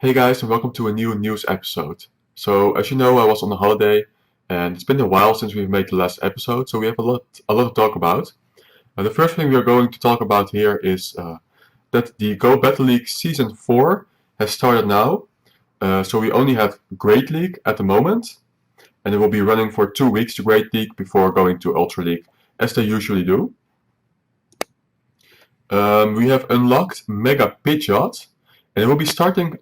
Hey guys, and welcome to a new news episode. So, as you know, I was on a holiday, and it's been a while since we've made the last episode, so we have a lot to talk about. The first thing we are going to talk about here is that the Go Battle League Season 4 has started now. So we only have Great League at the moment, and it will be running for 2 weeks to Great League before going to Ultra League, as they usually do. We have unlocked Mega Pidgeot, and it will be starting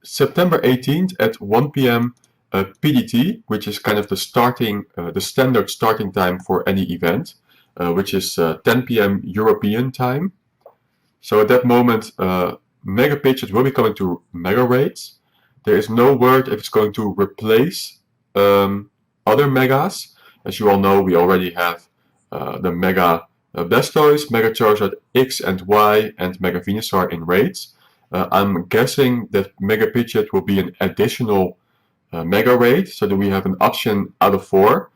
September 18th at 1 p.m. PDT, which is kind of the standard starting time for any event, which is 10 p.m. European time. So at that moment, Mega Pidgeot will be coming to Mega Raids. There is no word if it's going to replace other Megas. As you all know, we already have the Mega Blastoise, Mega Charizard X and Y, and Mega Venusaur in raids. I'm guessing that Mega Pidgeot will be an additional Mega Raid, so that we have an option out of 4.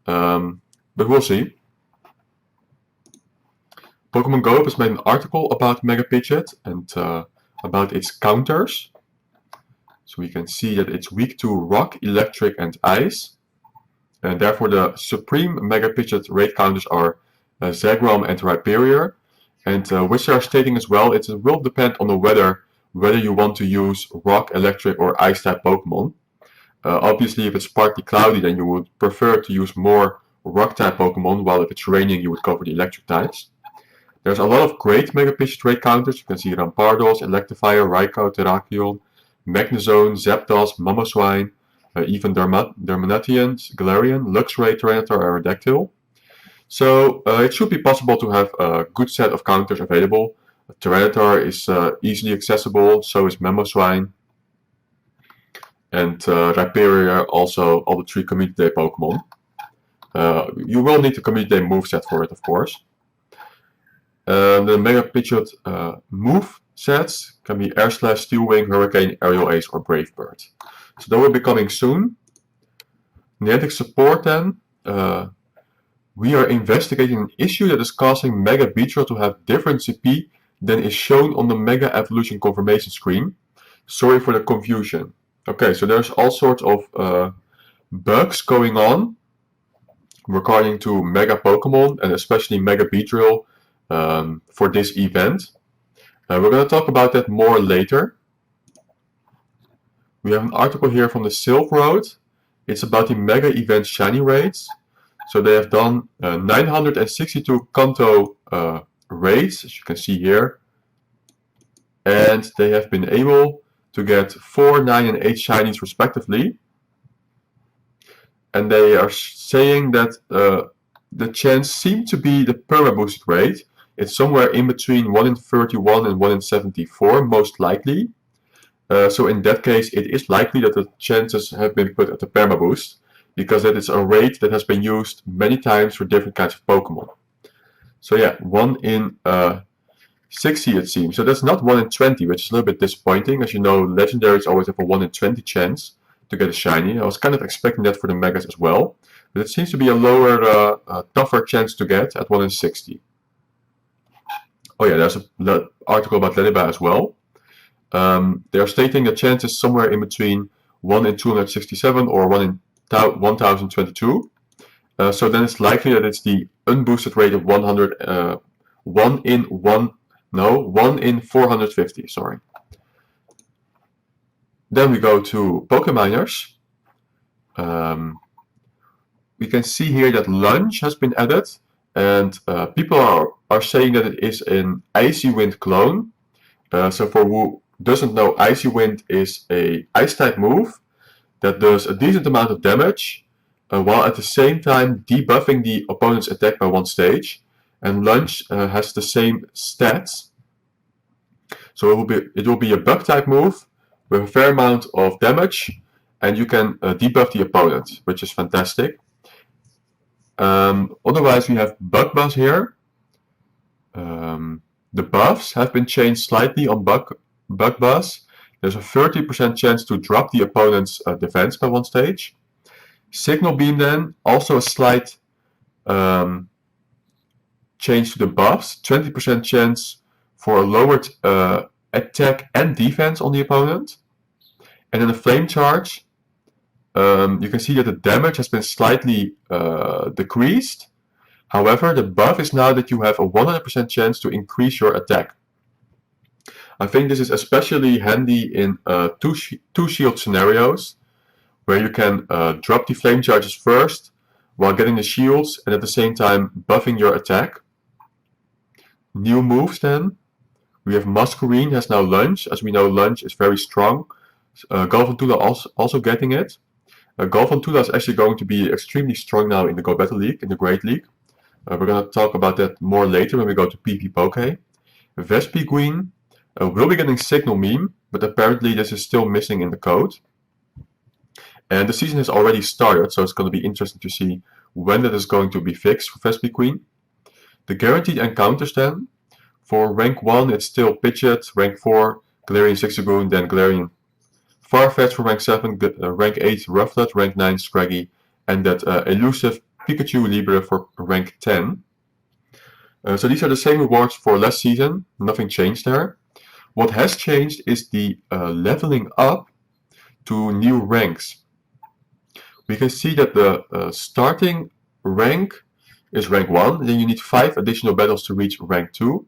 But we'll see. Pokemon Go has made an article about Mega Pidgeot and about its counters. So we can see that it's weak to Rock, Electric, and Ice. And therefore the supreme Mega Pidgeot raid counters are Zegrom and Rhyperior. And which they are stating as well, it will depend on the weather whether you want to use Rock, Electric, or Ice type Pokemon. Obviously, if it's partly cloudy, then you would prefer to use more Rock type Pokemon, while if it's raining, you would go for the Electric types. There's a lot of great Mega Pidgeot raid counters. You can see Rampardos, Electivire, Raikou, Terrakion, Magnezone, Zapdos, Mamoswine, even Darmanitions, Galarian, Luxray, Tyranitar, and Aerodactyl. So it should be possible to have a good set of counters available. Tyranitar is easily accessible, so is Mamoswine. And Rhyperior also, all the 3 Community Day Pokemon. You will need the Community Day moveset for it, of course. The Mega Pidgeot move sets can be Air Slash, Steel Wing, Hurricane, Aerial Ace, or Brave Bird. So that will be coming soon. Niantic support then. We are investigating an issue that is causing Mega Beedrill to have different CP than is shown on the Mega Evolution confirmation screen. Sorry for the confusion. Okay, so there's all sorts of bugs going on regarding to Mega Pokemon and especially Mega Beedrill for this event. We're going to talk about that more later. We have an article here from the Silk Road. It's about the Mega Event Shiny Raids. So they have done 962 Kanto raids, as you can see here. And they have been able to get 4, 9, and 8 shinies respectively. And they are saying that the chance seemed to be the perma boosted rate. It's somewhere in between 1 in 31 and 1 in 74, most likely. So in that case, it is likely that the chances have been put at the perma boost, because that is a rate that has been used many times for different kinds of Pokemon. So yeah, 1 in 60 it seems. So that's not 1 in 20, which is a little bit disappointing. As you know, Legendaries always have a 1 in 20 chance to get a shiny. I was kind of expecting that for the Megas as well. But it seems to be a lower, tougher chance to get at 1 in 60. Oh yeah, there's an article about Ledyba as well. They are stating the chance is somewhere in between 1 in 267 or 1 in 1022. So then it's likely that it's the unboosted rate of 1 in 450, sorry. Then we go to Pokeminers. We can see here that Lunge has been added, and people are saying that it is an Icy Wind clone. So for who doesn't know, Icy Wind is a Ice type move that does a decent amount of damage, while at the same time debuffing the opponent's attack by 1 stage. And Lunge has the same stats. So it will be a bug type move with a fair amount of damage, and you can debuff the opponent, which is fantastic. Otherwise, we have Bug Buzz here. The buffs have been changed slightly on Bug Buzz. There's a 30% chance to drop the opponent's defense by 1 stage. Signal Beam then, also a slight change to the buffs. 20% chance for a lowered attack and defense on the opponent. And then the flame charge, you can see that the damage has been slightly decreased. However, the buff is now that you have a 100% chance to increase your attack. I think this is especially handy in two shield scenarios, where you can drop the flame charges first while getting the shields and at the same time buffing your attack. New moves then. We have Masquerine has now Lunge. As we know, Lunge is very strong. Galvantula also getting it. Galvantula is actually going to be extremely strong now in the Go Battle League, in the Great League. We're going to talk about that more later when we go to PvPoke. Vespiquen will be getting Signal Meme, but apparently this is still missing in the code. And the season has already started, so it's going to be interesting to see when that is going to be fixed for Vespiquen. The guaranteed encounters then. For rank 1 it's still Pidgeot, rank 4 Galarian Zigzagoon, then Galarian Farfetch for rank 7, rank 8 Rufflet, rank 9 Scraggy, and that elusive Pikachu Libre for rank 10. So these are the same rewards for last season, nothing changed there. What has changed is the leveling up to new ranks. We can see that the starting rank is rank 1, then you need 5 additional battles to reach rank 2,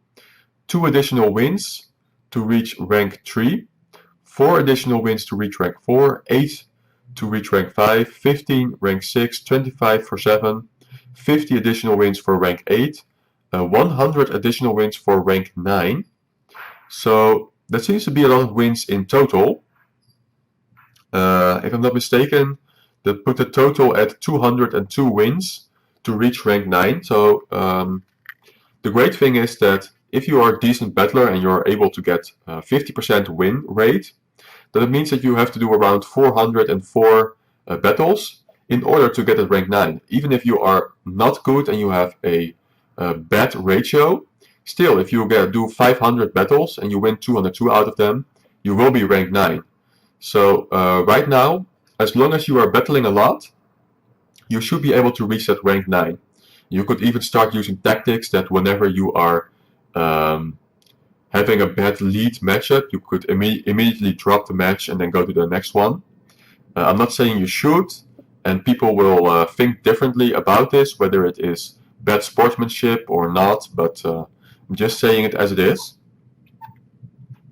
2 additional wins to reach rank 3, 4 additional wins to reach rank 4, 8 to reach rank 5, 15 rank 6, 25 for 7, 50 additional wins for rank 8, 100 additional wins for rank 9. So that seems to be a lot of wins in total. If I'm not mistaken, that put the total at 202 wins to reach rank 9. So the great thing is that if you are a decent battler and you're able to get 50% win rate, then it means that you have to do around 404 battles in order to get at rank 9. Even if you are not good and you have a bad ratio, still if you do 500 battles and you win 202 out of them, you will be rank 9. So right now, as long as you are battling a lot, you should be able to reach that rank 9. You could even start using tactics that whenever you are having a bad lead matchup, you could immediately drop the match and then go to the next one. I'm not saying you should, and people will think differently about this, whether it is bad sportsmanship or not, but I'm just saying it as it is.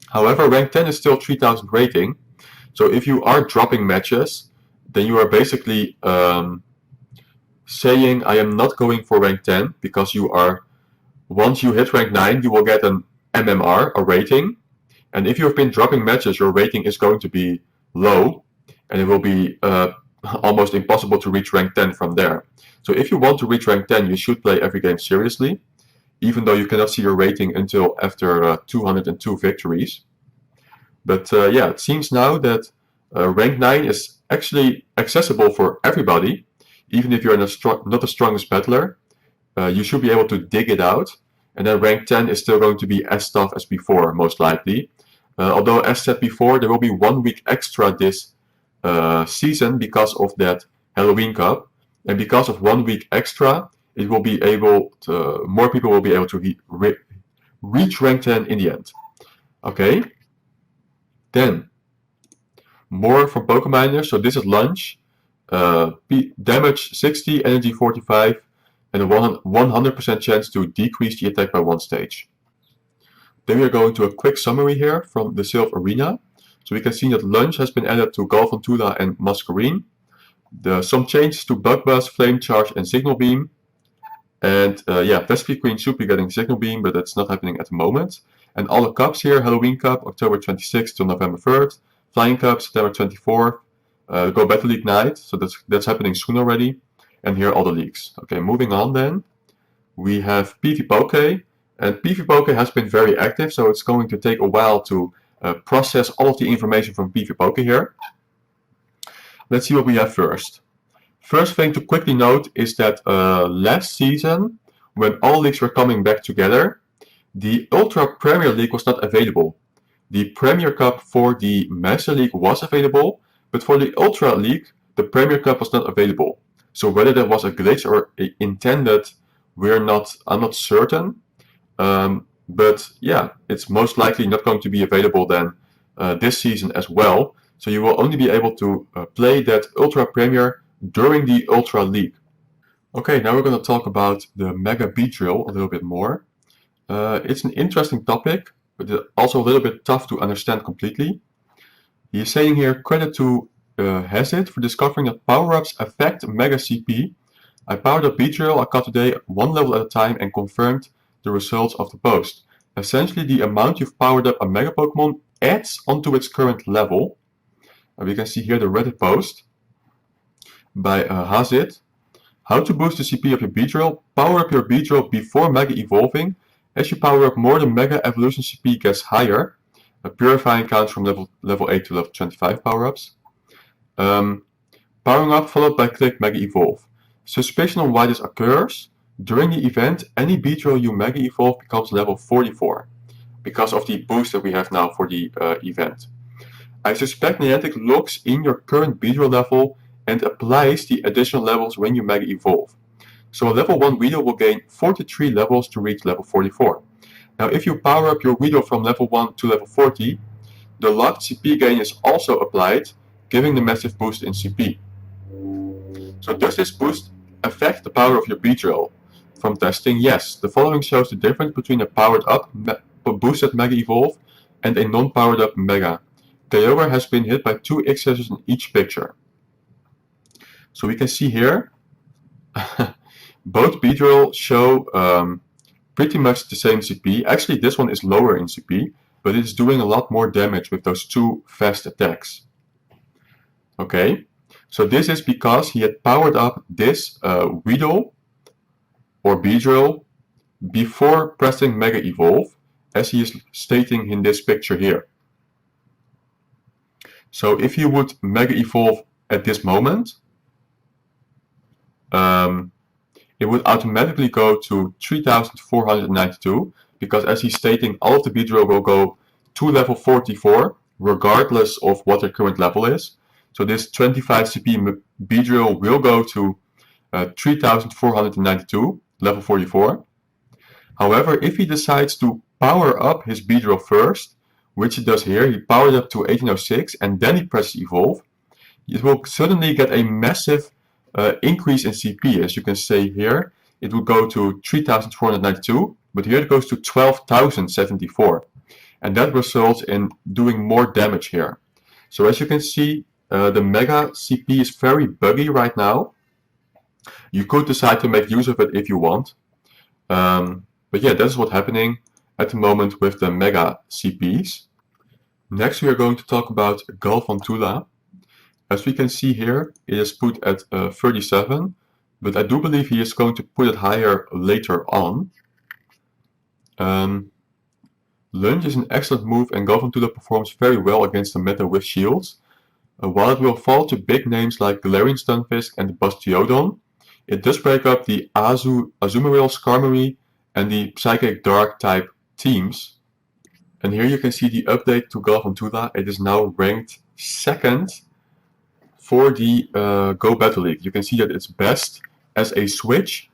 However, rank 10 is still 3000 rating, so if you are dropping matches, then you are basically saying I am not going for rank 10, because you are, once you hit rank 9, you will get an MMR, a rating, and if you have been dropping matches, your rating is going to be low, and it will be almost impossible to reach rank 10 from there. So if you want to reach rank 10, you should play every game seriously, even though you cannot see your rating until after 202 victories. But yeah, it seems now that rank 9 is actually accessible for everybody. Even if you're not the strongest battler, you should be able to dig it out. And then rank 10 is still going to be as tough as before, most likely. Although, as said before, there will be 1 week extra this season because of that Halloween Cup. And because of 1 week extra, it will be able to, more people will be able to reach rank 10 in the end. Okay. Then, more from Pokeminer. So this is Lunge. Damage 60, energy 45, and a 100% chance to decrease the attack by 1 stage. Then we are going to a quick summary here from the Sylph Arena. So we can see that Lunge has been added to Galvantula and Masquerine. Some changes to Bug Buzz, Flame Charge, and Signal Beam. And yeah, Vespiquen should be getting Signal Beam, but that's not happening at the moment. And all the cups here: Halloween Cup, October 26th to November 3rd. Flying Cup, September 24th. Go Battle League Night, so that's happening soon already. And here are all the leagues. Okay, moving on then. We have PvPoke. And PvPoke has been very active, so it's going to take a while to process all of the information from PvPoke here. Let's see what we have first. First thing to quickly note is that last season, when all leagues were coming back together, the Ultra Premier League was not available. The Premier Cup for the Master League was available, but for the Ultra League, the Premier Cup was not available. So whether that was a glitch or intended, I'm not certain. But yeah, it's most likely not going to be available then this season as well. So you will only be able to play that Ultra Premier during the Ultra League. Okay, now we're going to talk about the Mega Beedrill a little bit more. It's an interesting topic, but also a little bit tough to understand completely. He is saying here, credit to Hazit for discovering that power-ups affect Mega CP. I powered up Beedrill I caught today one level at a time and confirmed the results of the post. Essentially, the amount you've powered up a Mega Pokemon adds onto its current level. We can see here the Reddit post by Hazit. How to boost the CP of your Beedrill. Power up your Beedrill before Mega Evolving. As you power up more, the Mega Evolution CP gets higher. Purifying counts from level 8 to level 25 power-ups. Powering up followed by click Mega Evolve. Suspicion on why this occurs. During the event, any Beedrill you Mega Evolve becomes level 44. Because of the boost that we have now for the event. I suspect Niantic looks in your current Beedrill level and applies the additional levels when you Mega Evolve. So a level 1 Weedle will gain 43 levels to reach level 44. Now if you power up your Weedle from level 1 to level 40, the locked CP gain is also applied, giving the massive boost in CP. So does this boost affect the power of your Beedrill? From testing, yes. The following shows the difference between a powered up boosted Mega Evolve and a non-powered up Mega. Kyogre has been hit by 2 X-scissors in each picture. So we can see here, both Beedrill show pretty much the same CP. Actually, this one is lower in CP, but it's doing a lot more damage with those 2 fast attacks. Okay, so this is because he had powered up this Weedle or Beedrill before pressing Mega Evolve, as he is stating in this picture here. So if you would Mega Evolve at this moment, it would automatically go to 3492, because as he's stating, all of the Beedrill will go to level 44, regardless of what their current level is. So this 25 CP Beedrill will go to 3492, level 44. However, if he decides to power up his Beedrill first, which he does here, he powered up to 1806 and then he presses Evolve, it will suddenly get a massive increase in CP. As you can see here, it will go to 3492, but here it goes to 12,074. And that results in doing more damage here. So as you can see, the Mega CP is very buggy right now. You could decide to make use of it if you want. But yeah, that's what's happening at the moment with the Mega CPs. Next we are going to talk about Galvantula. As we can see here, it is put at 37, but I do believe he is going to put it higher later on. Lunge is an excellent move and Galvantula performs very well against the meta with shields. While it will fall to big names like Galarian Stunfisk and Bastiodon, it does break up the Azumarill, Skarmory and the Psychic Dark type teams. And here you can see the update to Galvantula. It is now ranked 2nd for the Go Battle League. You can see that it's best as a switch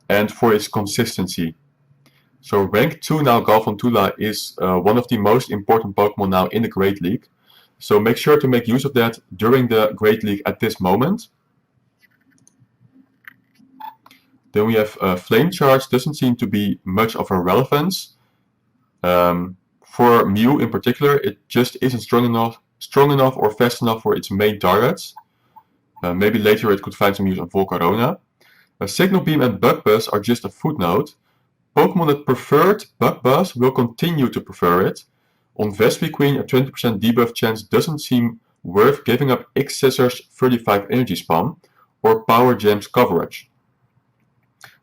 and for its consistency. So rank 2 now, Galvantula is one of the most important Pokemon now in the Great League. So make sure to make use of that during the Great League at this moment. Then we have Flame Charge, doesn't seem to be much of a relevance. For Mew in particular, it just isn't strong enough or fast enough for its main targets. Maybe later it could find some use on Volcarona. Signal Beam and Bug Buzz are just a footnote. Pokemon that preferred Bug Buzz will continue to prefer it. On Vespiquen, a 20% debuff chance doesn't seem worth giving up X-Scissors 35 energy spam or Power Gem's coverage.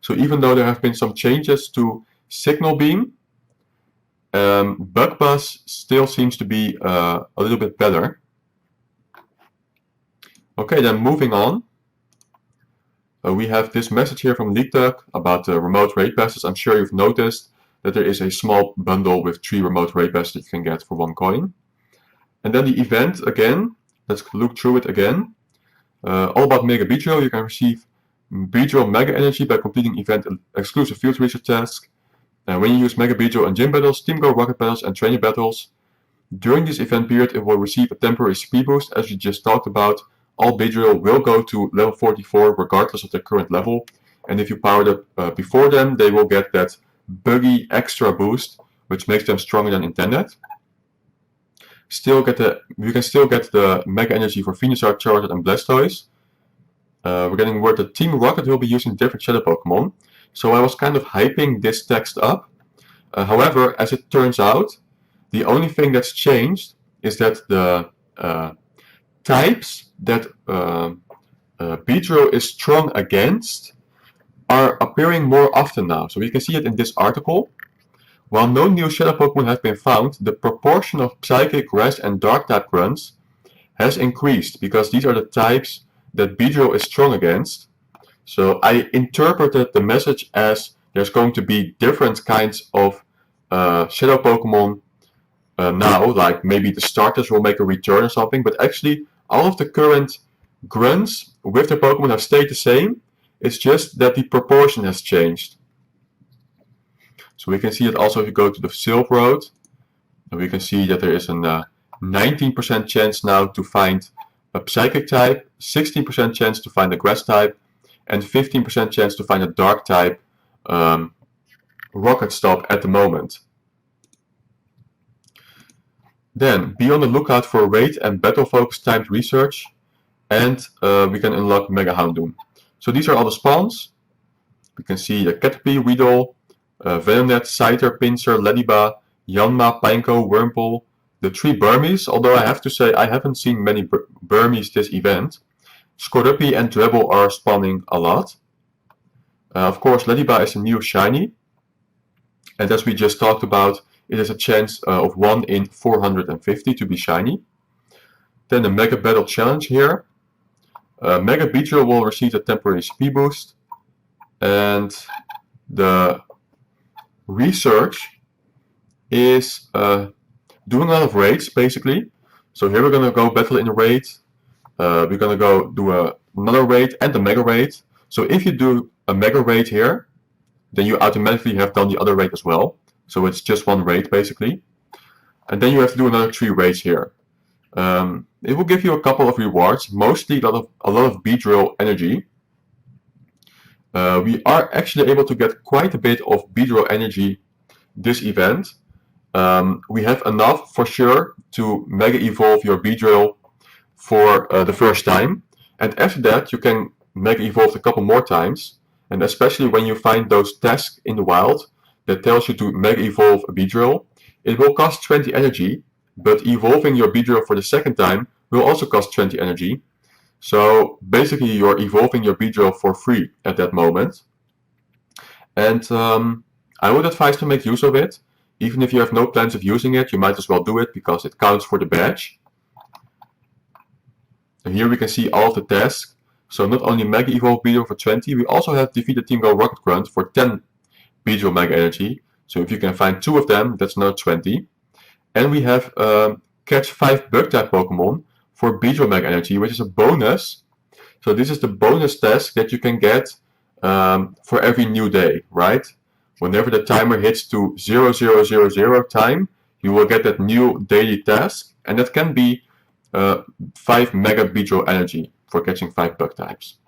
So even though there have been some changes to Signal Beam, Bug Buzz still seems to be a little bit better. Okay, then moving on. We have this message here from LeakDuck about the remote raid passes. I'm sure you've noticed that there is a small bundle with 3 remote raid passes that you can get for 1 coin. And then the event again. Let's look through it again. All about Mega Beedrill. You can receive Beedrill Mega Energy by completing event exclusive field research task. When you use Mega Beedrill in gym battles, team go rocket battles and trainer battles, During this event period, it will receive a temporary speed boost. As we just talked about, all Beedrill will go to level 44 regardless of their current level. And if you power it up before them, they will get that buggy extra boost, which makes them stronger than intended. We can still get the Mega Energy for Venusaur, Charizard, and Blastoise. We're getting word that Team Rocket will be using different Shadow Pokemon. So I was kind of hyping this text up. However, as it turns out, the only thing that's changed is that the types that Beedrill is strong against are appearing more often now. So we can see it in this article. While no new Shadow Pokemon have been found, the proportion of Psychic, Grass, and Dark type grunts has increased because these are the types that Beedrill is strong against. So I interpreted the message as there's going to be different kinds of Shadow Pokemon now, like maybe the starters will make a return or something, but actually all of the current grunts with their Pokemon have stayed the same. It's just that the proportion has changed. So we can see it also if you go to the Silph Road. And we can see that there is a 19% chance now to find a Psychic type, 16% chance to find a Grass type, and 15% chance to find a Dark type Rocket Stop at the moment. Then be on the lookout for raid and battle focus timed research, and we can unlock Mega Houndoom. So these are all the spawns. We can see the Caterpie, Weedle, Venonet, Scyther, Pinsir, Ledyba, Yanma, Pineco, Wurmple, the 3 Burmese, although I have to say I haven't seen many Burmese this event. Skorupi and Drebble are spawning a lot. Of course, Ledyba is a new shiny, and as we just talked about, it has a chance of 1 in 450 to be shiny. Then the Mega Battle Challenge here. Mega Beedrill will receive a temporary speed boost, and the research is doing a lot of raids basically. So here we're gonna go battle in a raid. We're gonna go do another raid and a Mega raid. So if you do a Mega raid here, then you automatically have done the other raid as well. So it's just one raid basically. And then you have to do another 3 raids here. It will give you a couple of rewards, mostly a lot of Beedrill energy. We are actually able to get quite a bit of Beedrill energy this event. We have enough for sure to Mega Evolve your Beedrill for the first time. And after that you can Mega Evolve a couple more times. And especially when you find those tasks in the wild that tells you to Mega Evolve a Beedrill, it will cost 20 energy, but evolving your Beedrill for the second time will also cost 20 energy. So basically you're evolving your Beedrill for free at that moment. And I would advise to make use of it. Even if you have no plans of using it, you might as well do it because it counts for the badge. And here we can see all of the tasks. So not only Mega Evolve Beedrill for 20, we also have defeated Team Go Rocket Grunt for 10 Beedrill Mega Energy. So if you can find 2 of them, that's another 20. And we have catch 5 Bug type Pokemon for Beedrill Mega Energy, which is a bonus. So this is the bonus task that you can get for every new day, right? Whenever the timer hits to 0000 time, you will get that new daily task, and that can be 5 Mega Beedrill Energy for catching 5 Bug types.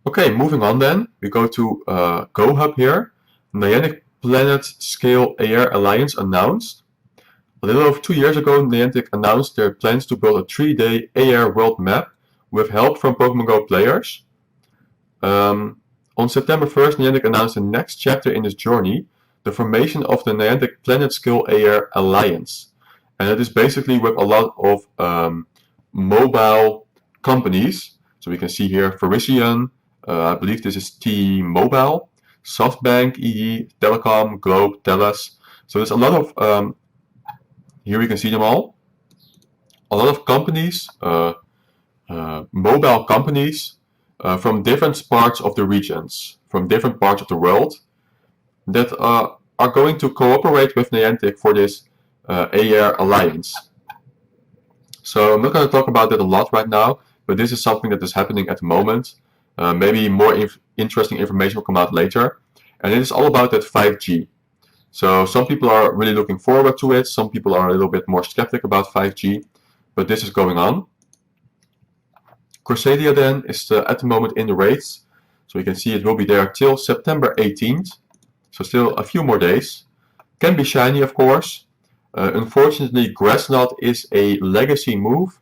Okay, moving on then, we go to Go Hub here. Niantic Planet Scale AR Alliance announced. A little over 2 years ago, Niantic announced their plans to build a 3-day AR world map with help from Pokemon Go players. On September 1st, Niantic announced the next chapter in this journey, the formation of the Niantic Planet Scale AR Alliance. And it is basically with a lot of mobile companies. So we can see here Verizon, I believe this is T-Mobile, SoftBank, EE, Telecom, Globe, Telus. So there's a lot of, here we can see them all, a lot of companies, mobile companies from different parts of the regions, from different parts of the world that are going to cooperate with Niantic for this AR Alliance. So I'm not going to talk about that a lot right now, but this is something that is happening at the moment. Maybe more interesting information will come out later. And it is all about that 5G. So some people are really looking forward to it, some people are a little bit more skeptic about 5G, but this is going on. Cresselia then is at the moment in the race, so you can see it will be there till September 18th, so still a few more days. Can be shiny, of course. Unfortunately, Grass Knot is a legacy move,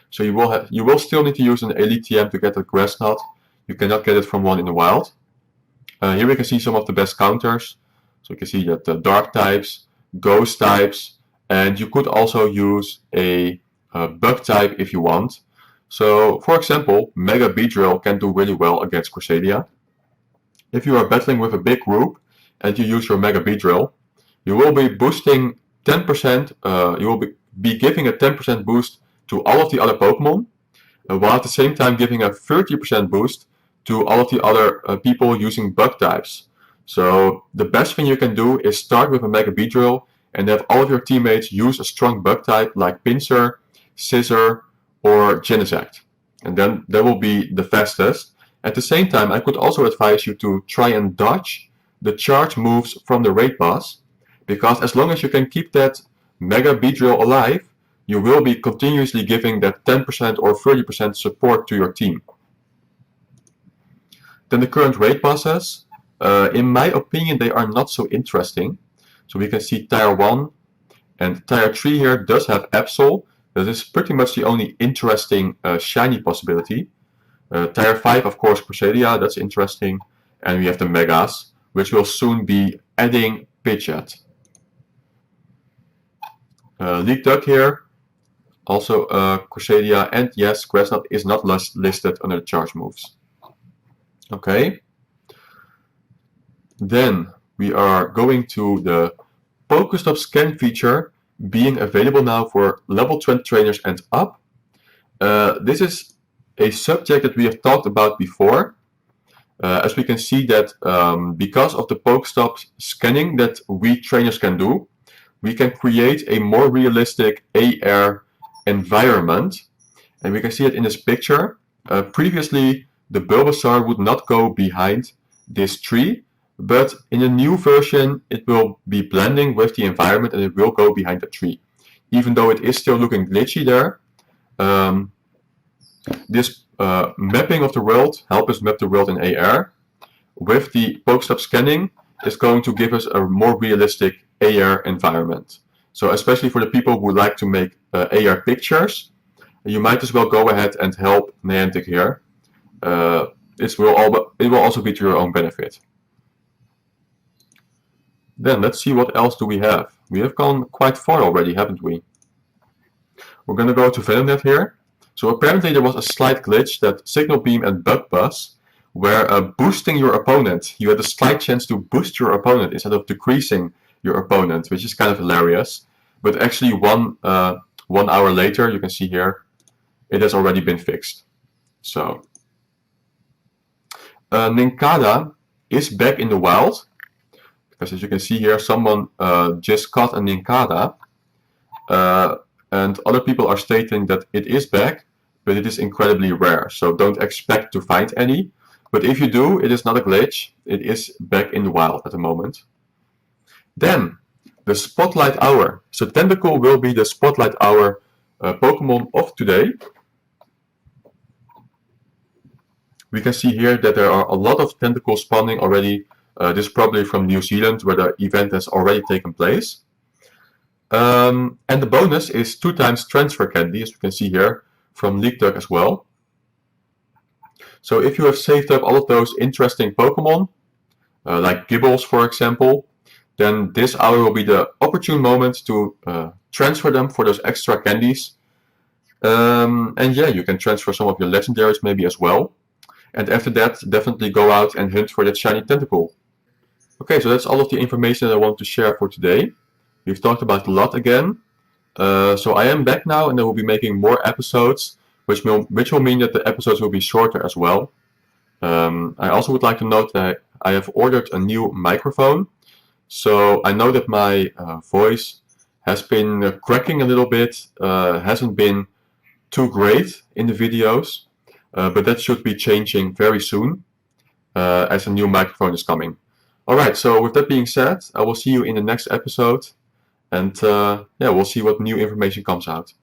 so you will still need to use an Elite TM to get the Grass Knot. You cannot get it from one in the wild. Here we can see some of the best counters. So you can see that the dark types, ghost types, and you could also use a bug type if you want. So, for example, Mega Beedrill can do really well against Cresselia. If you are battling with a big group and you use your Mega Beedrill, you will be boosting 10%, you will be giving a 10% boost to all of the other Pokemon, while at the same time giving a 30% boost to all of the other people using bug types. So the best thing you can do is start with a Mega Beedrill and have all of your teammates use a strong bug type like Pinsir, Scissor, or Genesect. And then that will be the fastest. At the same time, I could also advise you to try and dodge the charge moves from the raid boss, because as long as you can keep that Mega Beedrill alive, you will be continuously giving that 10% or 30% support to your team. Then the current raid bosses, in my opinion, they are not so interesting. So we can see Tier 1 and Tier 3 here does have Absol. That is pretty much the only interesting shiny possibility. Tier 5, of course, Cresselia, that's interesting. And we have the Megas, which will soon be adding Pidgeot. Leak Duck here, also Cresselia, and yes, Grass Knot is not listed under the charge moves. Okay. Then we are going to the Pokestop scan feature being available now for level 20 trainers and up. This is a subject that we have talked about before. As we can see that because of the Pokestop scanning that we trainers can do, we can create a more realistic AR environment. And we can see it in this picture. Previously, the Bulbasaur would not go behind this tree, but in a new version it will be blending with the environment and it will go behind the tree. Even though it is still looking glitchy there, this mapping of the world, help us map the world in AR, with the Pokestop scanning is going to give us a more realistic AR environment. So especially for the people who like to make AR pictures, you might as well go ahead and help Niantic here. It will also be to your own benefit. Then let's see what else do we have. We have gone quite far already, haven't we? We're going to go to VenomNet here. So apparently there was a slight glitch that Signal Beam and Bug Buzz were boosting your opponent. You had a slight chance to boost your opponent instead of decreasing your opponent, which is kind of hilarious. But actually 1 hour later, you can see here, it has already been fixed. So Nincada is back in the wild. Because as you can see here, someone just caught a Nincada. And other people are stating that it is back, but it is incredibly rare. So don't expect to find any. But if you do, it is not a glitch. It is back in the wild at the moment. Then, the Spotlight Hour. So Tentacool will be the Spotlight Hour Pokemon of today. We can see here that there are a lot of Tentacool spawning already. This is probably from New Zealand, where the event has already taken place. And the bonus is 2 times transfer candy, as you can see here, from Leak Duck as well. So if you have saved up all of those interesting Pokemon, like Gibbles for example, then this hour will be the opportune moment to transfer them for those extra candies. And yeah, you can transfer some of your legendaries maybe as well. And after that, definitely go out and hunt for that shiny Tentacool. Okay, so that's all of the information that I want to share for today. We've talked about a lot again. So I am back now and I will be making more episodes, which will mean that the episodes will be shorter as well. I also would like to note that I have ordered a new microphone. So I know that my voice has been cracking a little bit, hasn't been too great in the videos, but that should be changing very soon as a new microphone is coming. Alright, so with that being said, I will see you in the next episode. And yeah, we'll see what new information comes out.